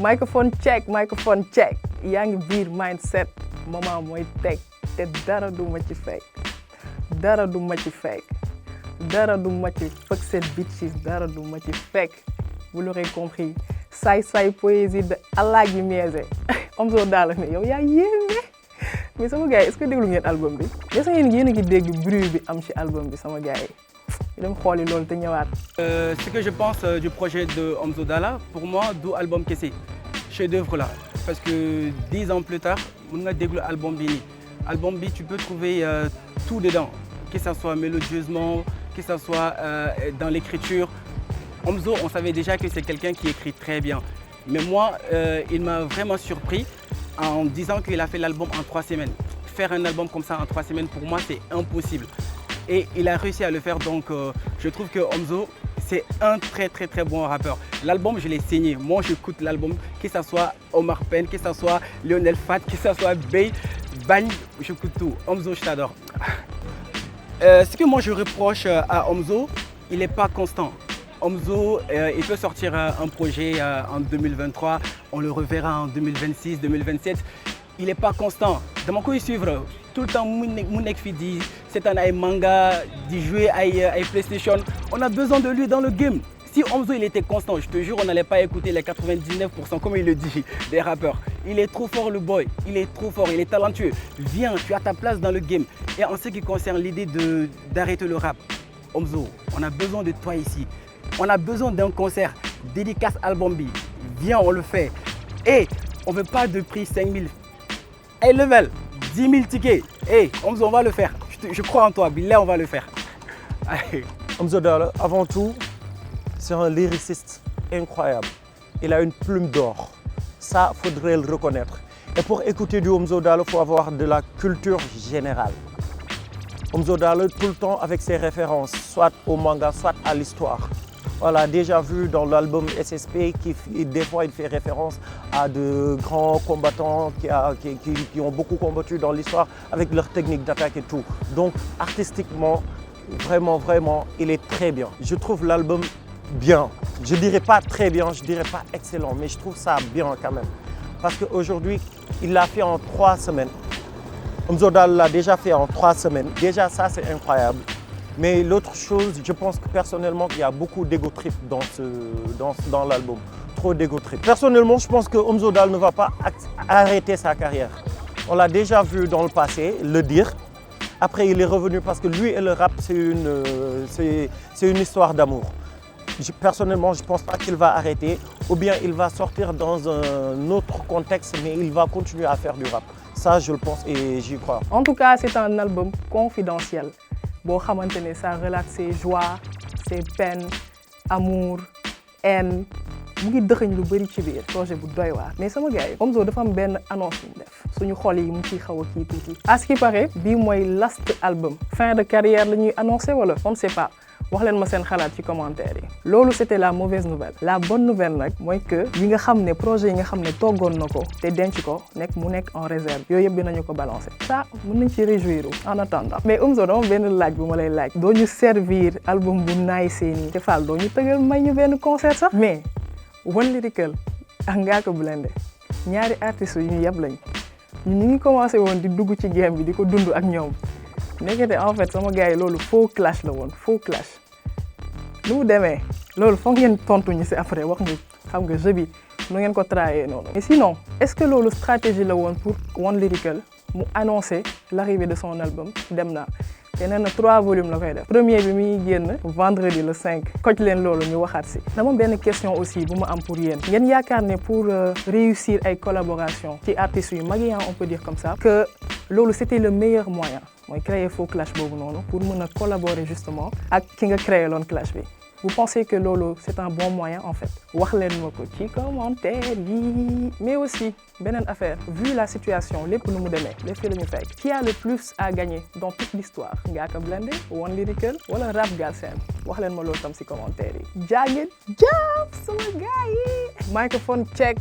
microphone check yaa ngi biir mindset maman mooy teg te dara du ma ci fekk dara du ma ci fekk fuck cette bitches dara du ma ci fekk vous l'aurez compris say poésie de Alaaji Mieze Omzo Dollar ne yow yaa yéeme mais sama gars yi est-ce que déglu ngeen album bi est-ce que yéen a ngi dégg bruit bi am ci album bi sama gars yi dem xooli loolu te ñëwaat. Ce que je pense du projet de Omzo Dollar, pour moi, du album kese chef-d'œuvre là, parce que 10 ans plus tard, mën nga déglu album bi nii. Album bi, tu peux trouver tout dedans, que ça soit mélodieusement, que ça soit dans l'écriture. Omzo, on savait déjà que c'est quelqu'un qui écrit très bien, mais moi, il m'a vraiment surpris en disant qu'il a fait l'album en 3 semaines. Faire un album comme ça en 3 semaines, pour moi, c'est impossible. Et il a réussi à le faire, donc je trouve que Omzo, c'est un très bon rappeur. L'album, je l'ai saigné. Moi, j'écoute l'album, que ce soit Omar Penn, que ce soit Lionel Fat, que ce soit Bey, Bang, j'écoute tout. Omzo, je t'adore. Ce que moi je reproche à Omzo, il n'est pas constant. Omzo, il peut sortir un projet en 2023, on le reverra en 2026, 2027. Il n'est pas constant. Dans mon coup, suivre tout le temps, mon fidi, c'est un manga, d'y jouer à PlayStation. On a besoin de lui dans le game. Si Omzo il était constant, je te jure, on n'allait pas écouter les 99% comme il le dit des rappeurs. Il est trop fort le boy, il est trop fort, il est talentueux. Viens, tu as ta place dans le game. Et en ce qui concerne l'idée d'arrêter le rap, Omzo, on a besoin de toi ici. On a besoin d'un concert, dédicace album B. Viens, on le fait. Et on ne veut pas de prix 5 000. Hey level, 10 000 tickets. Hey Omzo, on va le faire. Je crois en toi, Billet, on va le faire. Allez. Omzo Dollar, avant tout, c'est un lyriciste incroyable. Il a une plume d'or. Ça, il faudrait le reconnaître. Et pour écouter du Omzo Dollar, il faut avoir de la culture générale. Omzo Dollar, tout le temps avec ses références, soit au manga, soit à l'histoire. On l'a déjà vu dans l'album SSP, des fois il fait référence à de grands combattants qui ont beaucoup combattu dans l'histoire avec leurs techniques d'attaque et tout. Donc artistiquement, vraiment, il est très bien. Je trouve l'album bien. Je dirais pas très bien, je dirais pas excellent, mais je trouve ça bien quand même. Parce qu'aujourd'hui, il l'a fait en 3 semaines. Omzo Dollar l'a déjà fait en 3 semaines. Déjà ça, c'est incroyable. Mais l'autre chose, je pense que personnellement, il y a beaucoup d'ego trip dans l'album. Trop d'ego trip. Personnellement, je pense que Omzo Dollar ne va pas arrêter sa carrière. On l'a déjà vu dans le passé, le dire. Après, il est revenu parce que lui et le rap, c'est une histoire d'amour. Personnellement, je ne pense pas qu'il va arrêter. Ou bien il va sortir dans un autre contexte, mais il va continuer à faire du rap. Ça, je le pense et j'y crois. En tout cas, c'est un album confidentiel. Boo xamante ne ça relate ses joies, ses peines, amour, haine mu ngi dëxëñ lu bëri ci biir projet bu doy waar. Mais sama gars yi Omzo dafa am benn annonce bu mu def suñu xol yi mu ciy xaw a kii tuuti. À ce qui paraît bii mooy last album fin de carrière la ñuy annoncé wala on ne sait pas. wax leen ma seen xalaat ci commentaire yi. Loolu c'était la mauvaise nouvelle. La bonne nouvelle nag mooy que yi nga xam ne projet yi nga xam ne toggoon na ko te denc ko mu nekk en réserve yooyu yëpp dinañu ko balancer. Ça mën nañ ci réjouir en attendant. Mais Omzo dama benn laaj bu ma lay laaj. Doo ñu servir album bu naay seeni te Fall doo ñu tëgal may ñu benn concert sax. Mais One Lyrical ak Ngaaka Blindé ñaari artistes yu ñu yeb lañ ñu ngi commencé woon di dugg ci game bi di ko dund ak ñoom. Nekkete en fait sama gars yi loolu faux clash la woon faux clash. Nu mu demee loolu foog ngeen tontu ñu ci après wax ñu xam nga jeu bi nu ngeen ko trahé noonu. Mais sinon est-ce que loolu stratégie la woon pour One Lyrical mu annoncer l'arrivée de son album Demna te nee na 3 volumes la koy def. Premier bi mi ngi génn vendredi le 5 koj leen loolu ñu waxaat ci. Dama benn question aussi bu ma am pour yéen. Ngeen yaakaar ne pour réussir ay collaboration ci artistes yu mag yi on peut dire comme ça que loolu c'était le meilleur moyen. Mooy créer faux clash boobu noonu pour mën a collaborer justement ak ki nga créé loon clash bi. Vous pensez que loolu c'est un bon moyen en fait? Wax leen ma ko ci commentaire yi. Mais aussi beneen affaire, vu la situation lépp nu mu demee lépp fi la ñu fekk. Qui a le plus à gagner dans toute l'histoire? Ngaaka Blindé, One Lyrical wala Rap Galsen? Wax leen ma loolu tam ci commentaire yi. Jaageen jaaf sama gars yi. Microphone check,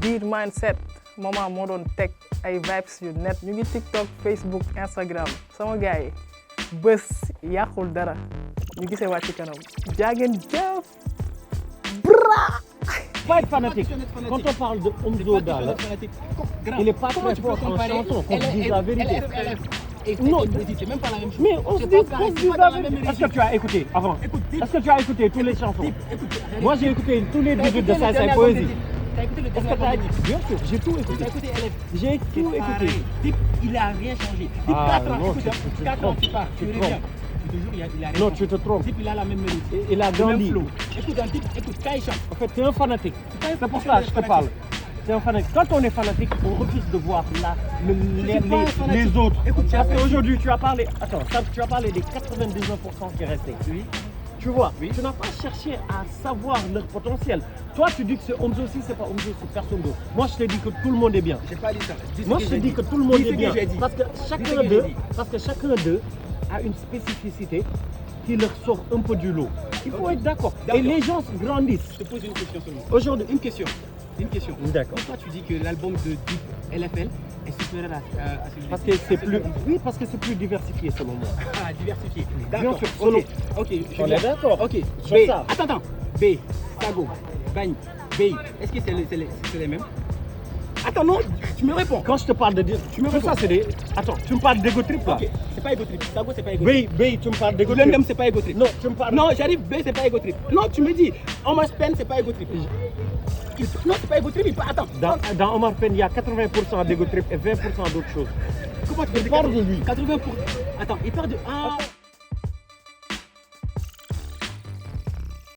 beat mindset. Maman moo doon teg ay vibes yu net ñu ngi TikTok, Facebook, Instagram sama gars yi bés yàqul dara ñu gisee waat ci kanam jaageen jëf bra pas être fanatique. Quand on parle de Omzo Dollar, il n'est pas très fort en chanson, qu'on se dise la vérité. Non, c'est même pas la même chose. mais on se dit la vérité. Est-ce que tu as écouté avant? Est-ce que tu as écouté toutes les chansons? Moi j'ai écouté tous les débuts de Sai Poésie. T'as écouté le Est-ce que dernier tu as album de Dip? Bien sûr, j'ai tout écouté. T'as écouté LF? J'ai tout écouté. Dip, il a rien changé. Dip, Ah, 4 ans, non, écoute, tu te 4 ans, trompes, tu pars, tu tu te reviens. trompes. Je te jure, il a rien Non, changé. tu te trompes. Dip, il a la même mélodie. Il a Le grandi. même flow. Écoute, un Dip, écoute, quand il chante. En fait, tu es un fanatique. pas C'est pour un ça que je te fanatique. parle. C'est un fanatique. Quand on est fanatique, on refuse de voir suis pas un fanatique. les autres. Écoute, Parce tu as- qu'aujourd'hui, tu as parlé. Attends, tu as parlé des 99% qui est resté. Oui. Tu vois, Oui. tu n'as pas cherché à savoir leur potentiel. Toi, tu dis que c'est Omzo, si c'est pas Omzo, c'est personne d'autre. Moi, je te dis que tout le monde est bien. J'ai pas dit ça. Dis ce Moi, que je te j'ai dis dit. que tout le monde Dis ce est que bien. j'ai dit. Parce que Dis ce chacun que j'ai d'eux, dit. a une spécificité qui leur sort un peu du lot. Il faut Ok. être d'accord. D'accord. Et les gens grandissent. Je te pose une question seulement. Aujourd'hui, Une question. Une question. D'accord. Pourquoi tu dis que l'album de Dip LFL est supérieur à celui Parce que c'est plus, oui, parce que c'est plus diversifié selon moi. Ah, diversifié. Bien D'accord. sûr, Ok. Ok. je On viens. est d'accord. Ok. Sur B. ça. Attends. B. Sago. Bagne. B. Est-ce que c'est les mêmes? Attends, non. Tu me réponds. Quand je te parle de tu me réponds. ça, c'est des. Attends, tu me parles d'ego trip là. Ok. C'est pas Ego Trip. Sago, c'est pas Ego Trip. B, tu me parles d'ego L'un trip. d'eux, c'est pas Ego Trip. Non, tu me parles. Non, j'arrive. B, c'est pas Ego Trip. Non, tu me dis. Omar Pen, c'est pas Ego Trip. Non, c'est pas Ego Trip. Attends. Dans Omar Pène, il y a 80% d'ego trip et 20% d'autres choses. Comment tu peux dire parle de lui. 80%. Attends, il parle de. Ah.